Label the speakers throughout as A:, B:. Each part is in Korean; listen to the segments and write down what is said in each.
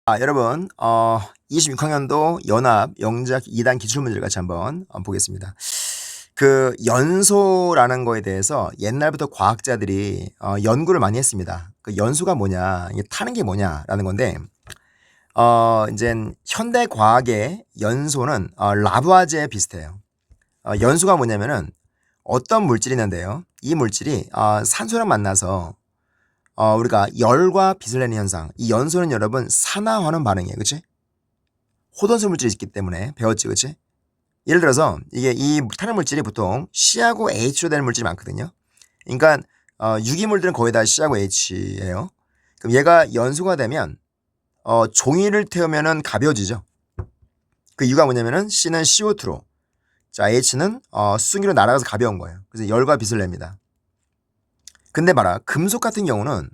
A: 여러분, 26학년도 연합 영작 2단 기출문제를 같이 한번 보겠습니다. 그 연소라는 거에 대해서 옛날부터 과학자들이 연구를 많이 했습니다. 그 연소가 뭐냐, 이게 타는 게 뭐냐라는 건데, 이제 현대 과학의 연소는 라부아제에 비슷해요. 연소가 뭐냐면은 어떤 물질이 있는데요. 이 물질이 산소랑 만나서 우리가 열과 빛을 내는 현상. 이 연소는 여러분 산화환원 반응이에요. 그치? 호돈수 물질이 있기 때문에 배웠지. 그치? 예를 들어서 이게 이 탄화 물질이 보통 C하고 H로 되는 물질이 많거든요. 그러니까 유기물들은 거의 다 C하고 H예요. 그럼 얘가 연소가 되면 종이를 태우면은 가벼워지죠. 그 이유가 뭐냐면은 C는 CO2로, 자 H는 수증기로 날아가서 가벼운 거예요. 그래서 열과 빛을 냅니다. 근데 봐라, 금속 같은 경우는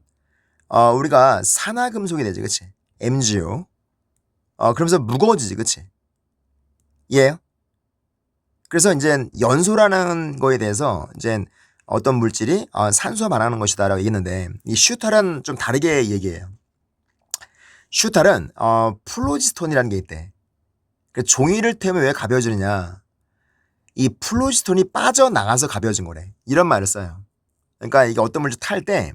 A: 우리가 산화금속이 되지, 그치? MgO. 그러면서 무거워지지, 그치? 이해해요? 그래서 이제 연소라는 거에 대해서 이제 어떤 물질이 산소와 반응하는 것이다라고 얘기했는데, 이 슈탈은 좀 다르게 얘기해요. 슈탈은 플로지스톤이라는 게 있대. 그 종이를 태우면 왜 가벼워지느냐? 이 플로지스톤이 빠져나가서 가벼워진 거래. 이런 말을 써요. 그러니까 이게 어떤 물질 탈 때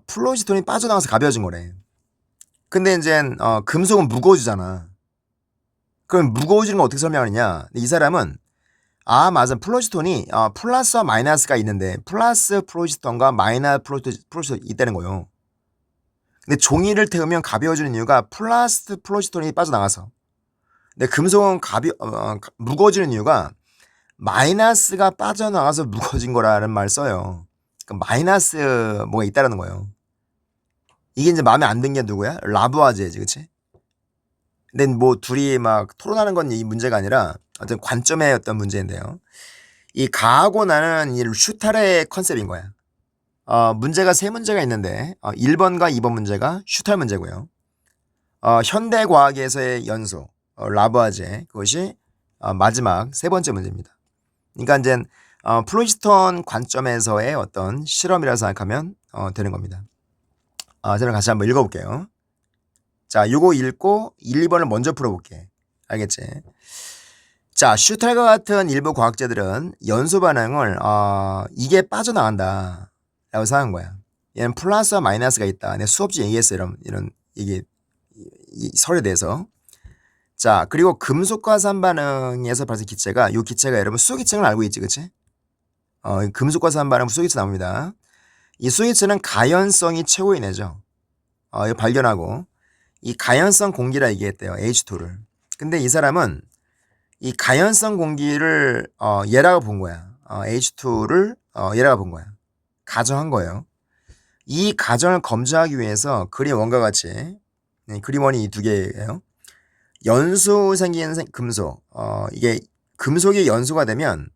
A: 플로지스톤이 빠져나가서 가벼워진 거래. 근데 이제 금속은 무거워지잖아. 그럼 무거워지는 걸 어떻게 설명하느냐? 이 사람은 맞아, 플로지스톤이 플러스와 마이너스가 있는데 플러스 플로지스톤과 마이너스 플로지스톤이 있다는 거예요. 근데 종이를 태우면 가벼워지는 이유가 플러스 플로지스톤이 빠져나가서. 근데 금속은 무거워지는 이유가 마이너스가 빠져나가서 무거워진 거라는 말 써요. 그러니까 마이너스 뭐가 있다라는 거예요. 이게 이제 마음에 안 든 게 누구야? 라부아제지, 그치? 근데 뭐 둘이 막 토론하는 건 이 문제가 아니라 어떤 관점의 어떤 문제인데요. 이 가하고 나는 이 슈탈의 컨셉인 거야. 문제가 세 문제가 있는데 1번과 2번 문제가 슈탈 문제고요. 현대 과학에서의 연소 라부아제, 그것이 마지막 세 번째 문제입니다. 그러니까 이제 플로지스톤 관점에서의 어떤 실험이라고 생각하면 되는 겁니다. 저는 같이 한번 읽어볼게요. 자, 요거 읽고 1, 2번을 먼저 풀어볼게. 알겠지? 자, 슈탈과 같은 일부 과학자들은 연소 반응을 이게 빠져나간다 라고 생각한 거야. 얘는 플러스와 마이너스가 있다. 내가 수업 중에 얘기했어. 이런 이게 이 설에 대해서. 자, 그리고 금속과 산반응에서 발생 기체가, 요 기체가 여러분 수소기체를 알고 있지, 그치? 금속과 산반응 수소기체 나옵니다. 이 수소기체는 가연성이 최고인 애죠. 이거 발견하고 이 가연성 공기라 얘기했대요. H2를. 근데 이 사람은 이 가연성 공기를 얘라고 본 거야. H2를 얘라고 본 거야. 가정한 거예요. 이 가정을 검증하기 위해서 그림 원과 같이, 그림 원이 이 두 개예요. 연소 생긴 금속, 이게 금속이 연소가 되면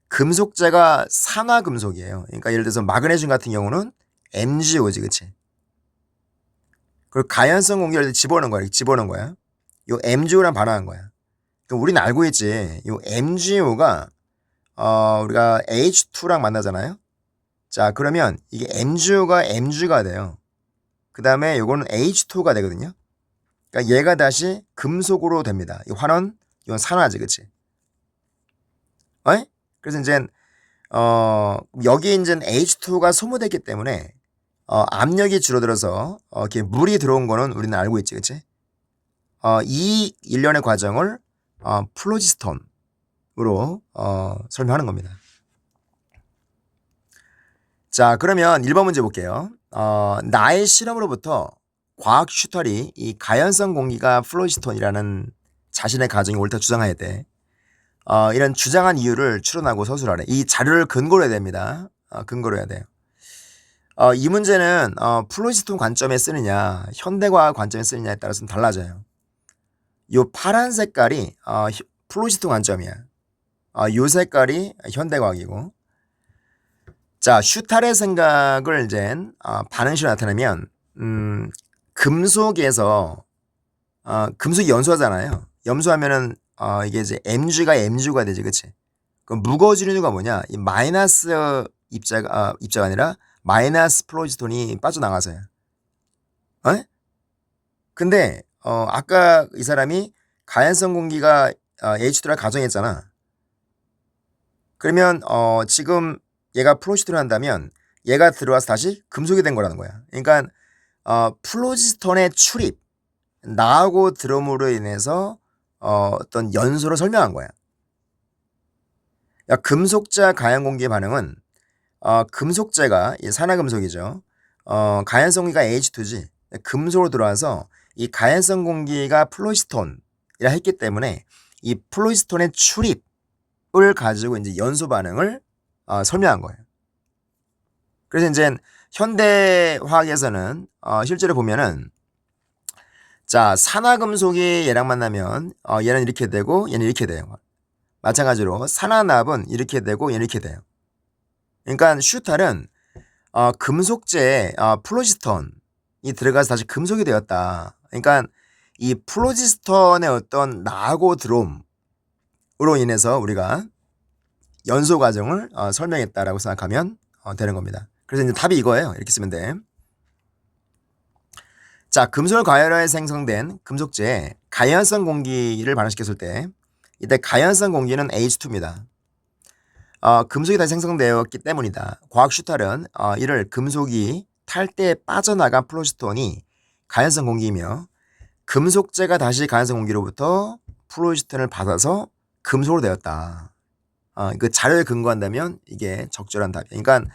A: 금속자가 산화금속이에요. 그러니까 예를 들어서 마그네슘 같은 경우는 MgO지, 그치? 그리고 가연성 공기를 집어넣은 거야. 집어넣은 거야. 요 MgO랑 반응한 거야. 그럼 우리는 알고 있지. 요 MgO가 우리가 H2랑 만나잖아요. 자, 그러면 이게 MgO가 Mg가 돼요. 그 다음에 요거는 H2가 되거든요. 그러니까 얘가 다시 금속으로 됩니다. 이 환원, 이건 산화지, 그치? 그래서 이제 여기 이제 H2가 소모됐기 때문에 압력이 줄어들어서 이렇게 물이 들어온 거는 우리는 알고 있지, 그치? 이 일련의 과정을 플로지스톤으로 설명하는 겁니다. 자, 그러면 1번 문제 볼게요. 나의 실험으로부터 과학 슈탈이 이 가연성 공기가 플로지스톤이라는 자신의 가정이 옳다 주장하였대. 이런 주장한 이유를 추론하고 서술하래. 이 자료를 근거로 해야 됩니다. 근거로 해야 돼요. 이 문제는 플로지스톤 관점에 쓰느냐 현대과학 관점에 쓰느냐에 따라서 달라져요. 요 파란 색깔이 플로지스톤 관점이야. 요 색깔이 현대과학이고. 자, 슈탈의 생각을 이제 반응식으로 나타내면 금속에서 금속이 연소하잖아요. 염소하면은 이게 이제 Mg가 Mg가 되지, 그치? 그럼 무거워지는 이유가 뭐냐? 이 마이너스 입자가 아니라 마이너스 플로지스톤이 빠져나가서요. 근데 아까 이 사람이 가연성 공기가 H2를 가정했잖아. 그러면 지금 얘가 플로시톤을 한다면 얘가 들어와서 다시 금속이 된 거라는 거야. 그러니까 플로지스톤의 출입, 나하고 들어옴으로 인해서 어떤 연소를 설명한 거야. 금속자 가연 공기의 반응은 금속재가 산화금속이죠. 가연성 공기가 H2지. 금속으로 들어와서 이 가연성 공기가 플로시톤이라 했기 때문에 이 플로시톤의 출입을 가지고 이제 연소 반응을 설명한 거예요. 그래서 이제 현대 화학에서는 실제로 보면은 자, 산화금속이 얘랑 만나면 얘는 이렇게 되고 얘는 이렇게 돼요. 마찬가지로 산화납은 이렇게 되고 얘는 이렇게 돼요. 그러니까 슈탈은 금속재에 플로지스톤이 들어가서 다시 금속이 되었다. 그러니까 이 플로지스톤의 어떤 나하고 들어옴으로 인해서 우리가 연소 과정을 설명했다라고 생각하면 되는 겁니다. 그래서 이제 답이 이거예요. 이렇게 쓰면 돼. 자, 금속을 가열하여 생성된 금속재에 가연성 공기를 반응시켰을 때 이때 가연성 공기는 H2입니다. 금속이 다시 생성되었기 때문이다. 과학 슈탈은 이를 금속이 탈 때 빠져나간 플로시톤이 가연성 공기이며 금속재가 다시 가연성 공기로부터 플로시톤을 받아서 금속으로 되었다. 그 자료에 근거한다면 이게 적절한 답이에요. 그러니까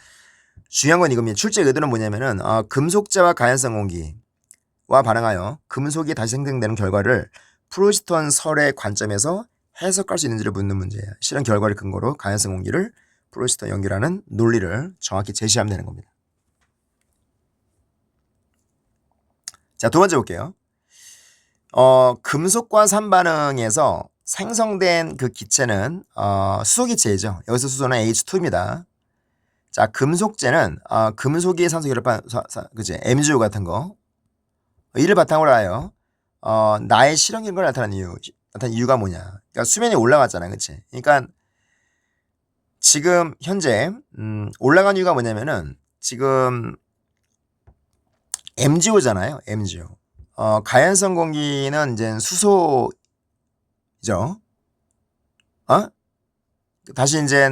A: 중요한 건 이겁니다. 출제 의도는 뭐냐면은 금속재와 가연성 공기와 반응하여 금속이 다시 생성되는 결과를 플로시톤 설의 관점에서 해석할 수 있는지를 묻는 문제예요. 실험 결과를 근거로 가연성 공기를 플로시톤 연결하는 논리를 정확히 제시하면 되는 겁니다. 자, 두 번째 볼게요. 금속과 산반응에서 생성된 그 기체는 수소기체이죠. 여기서 수소는 H2입니다. 자, 금속재는 금속이 산소 결합한 그치? MgO 같은 거 이를 바탕으로 하여 나의 실험 결과를 나타난 이유가 뭐냐? 그러니까 수면이 올라갔잖아, 그렇지? 그러니까 지금 현재 올라간 이유가 뭐냐면은 지금 MgO잖아요, MgO. 가연성 공기는 이제 수소죠. 다시 이제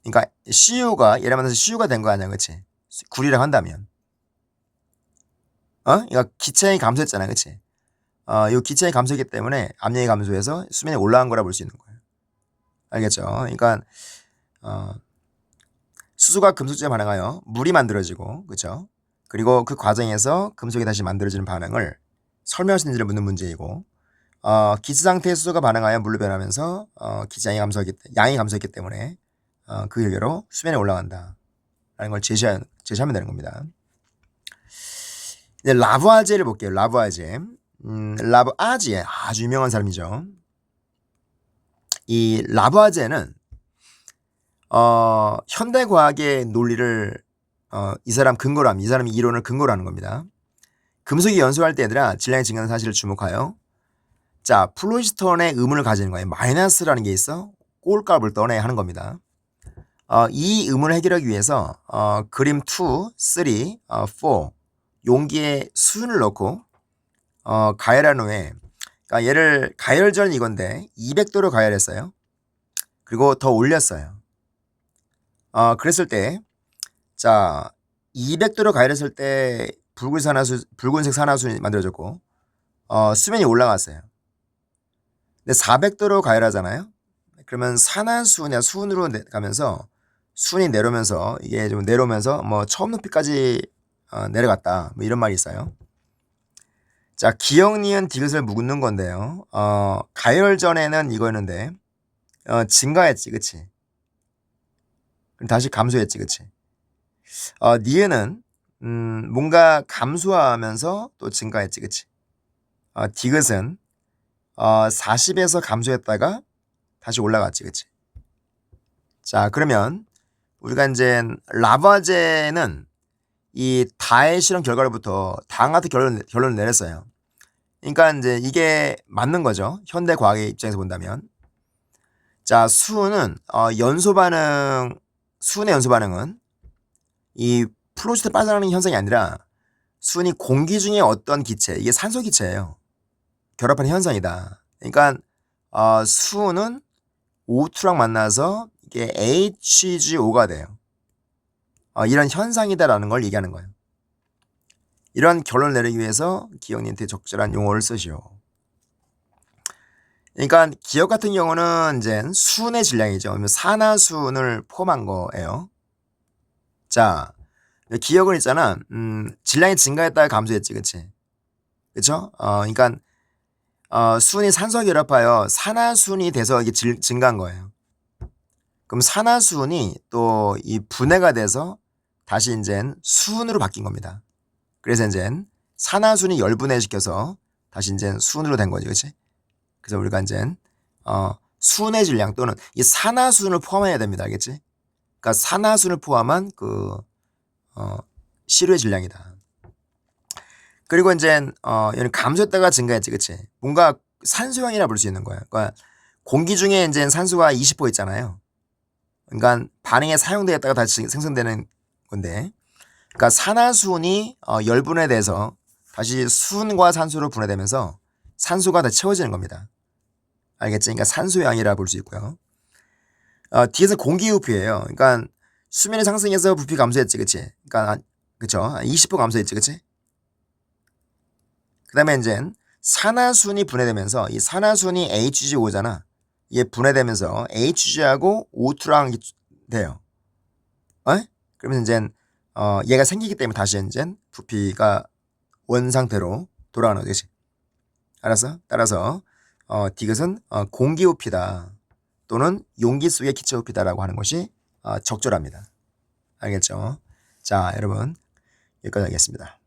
A: 그러니까 CU가 예를 들어서 CU가 된 거 아니야, 그렇지? 구리라고 한다면, 그러니까 기체량이 감소했잖아, 그렇지? 이 기체량이 감소했기 때문에 압력이 감소해서 수면이 올라간 거라 볼 수 있는 거예요. 알겠죠? 그러니까 수소가 금속재에 반응하여 물이 만들어지고, 그렇죠? 그리고 그 과정에서 금속이 다시 만들어지는 반응을 설명할 수 있는지를 묻는 문제이고, 기체 상태의 수소가 반응하여 물로 변하면서 기체 양이 감소했기 때문에 그 결과로 수면에 올라간다 라는 걸 제시하면 되는 겁니다. 이제 라부아제를 볼게요. 라부아제. 라부아제 아주 유명한 사람이죠. 이 라부아제는 현대 과학의 논리를 이 사람이 이론을 근거로 하는 겁니다. 금속이 연소할 때 얘들아 질량이 증가하는 사실을 주목하여 자, 플로시톤의 의문을 가지는 거예요. 마이너스라는 게 있어. 꼴값을 떠내 하는 겁니다. 이 의문을 해결하기 위해서 그림 2, 3, 4 용기에 수은을 넣고 가열한 후에 그러니까 얘를 가열 전 이건데 200도로 가열했어요. 그리고 더 올렸어요. 그랬을 때 자 200도로 가열했을 때 붉은색 산화수이 만들어졌고 수면이 올라갔어요. 근데 400도로 가열하잖아요. 그러면 산화수냐 수은으로 가면서 수은이 내려오면서 이게 좀 내려오면서 뭐 처음 높이까지 내려갔다 뭐 이런 말이 있어요. 자, 기억, 니은, 디귿을 묻는 건데요. 가열 전에는 이거였는데 증가했지, 그치? 그럼 다시 감소했지, 그치? 니은은 뭔가 감소하면서 또 증가했지, 그치? 디귿은 40에서 감소했다가 다시 올라갔지, 그치? 자, 그러면 우리가 이제 라부아제는 이 다의 실험 결과로부터 다음 같은 결론을 내렸어요. 그러니까 이제 이게 맞는 거죠. 현대 과학의 입장에서 본다면. 자, 수은의 연소 반응은 이 플로시톤 빠져나가는 현상이 아니라 수은이 공기 중에 어떤 기체, 이게 산소 기체예요. 결합하는 현상이다. 그러니까 수은은 O2랑 만나서 이게 HGO가 돼요. 이런 현상이다라는 걸 얘기하는 거예요. 이런 결론을 내리기 위해서 기억니은트의 적절한 용어를 쓰시오. 그러니까 기억 같은 경우는 이제 수은의 질량이죠. 산화수은을 포함한 거예요. 자, 기억은 있잖아. 질량이 증가했다가 감소했지, 그치? 그쵸? 그러니까 수은이 산소와 결합하여 산화수은이 돼서 이게 증가한 거예요. 그럼 산화수은이 또 이 분해가 돼서 다시 이제 수은으로 바뀐 겁니다. 그래서 이제 산화수은이 열분해시켜서 다시 이제 수은으로 된 거지, 그렇지? 그래서 우리가 이제 수은의 질량 또는 이 산화수은을 포함해야 됩니다, 알겠지? 그러니까 산화수은을 포함한 그 시료의 질량이다. 그리고 이제 얘는 감소했다가 증가했지, 그렇지? 뭔가 산소형이라 부를 수 있는 거야. 그러니까 공기 중에 이제 산소가 20% 있잖아요. 그러니까 반응에 사용되었다가 다시 생성되는 건데, 그러니까 산화수은이 열분해 돼서 다시 수은과 산소로 분해되면서 산소가 다 채워지는 겁니다. 알겠지? 그러니까 산소양이라 볼 수 있고요. 뒤에서 공기 부피예요. 그러니까 수면이 상승해서 부피 감소했지, 그치? 그러니까 그쵸? 20% 감소했지, 그치? 그 다음에 이제 산화수은이 분해되면서 이 산화수은이 HGO잖아. 이게 분해되면서 HG하고 O2랑 돼요. 그러면 이제 얘가 생기기 때문에 다시 이제 부피가 원 상태로 돌아가는 거지. 알았어? 따라서 디귿은 공기 부피다 또는 용기 속의 기체 부피다라고 하는 것이 적절합니다. 알겠죠? 자, 여러분 여기까지 하겠습니다.